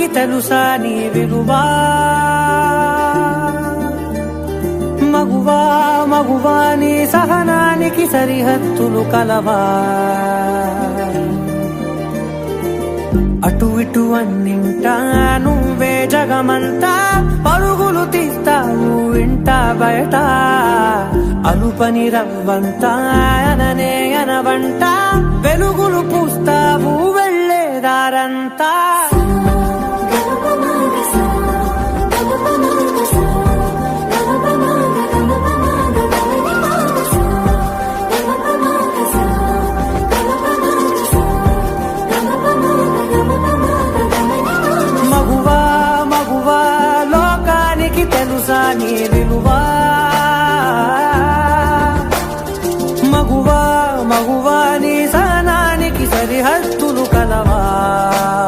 ప్రాణానికి తెలుసా నీ విలువా మగువా మగువా నీ సహనానికి సరిహద్దులు కలవా అటు ఇటు అన్నింటా నువ్వే జగమంతా పరుగులు తీస్తావు ఇంట బయట అలుపని రవ్వంతా అననే అనవంట వెలుగులు పూస్తావు వెళ్ళేదారంతా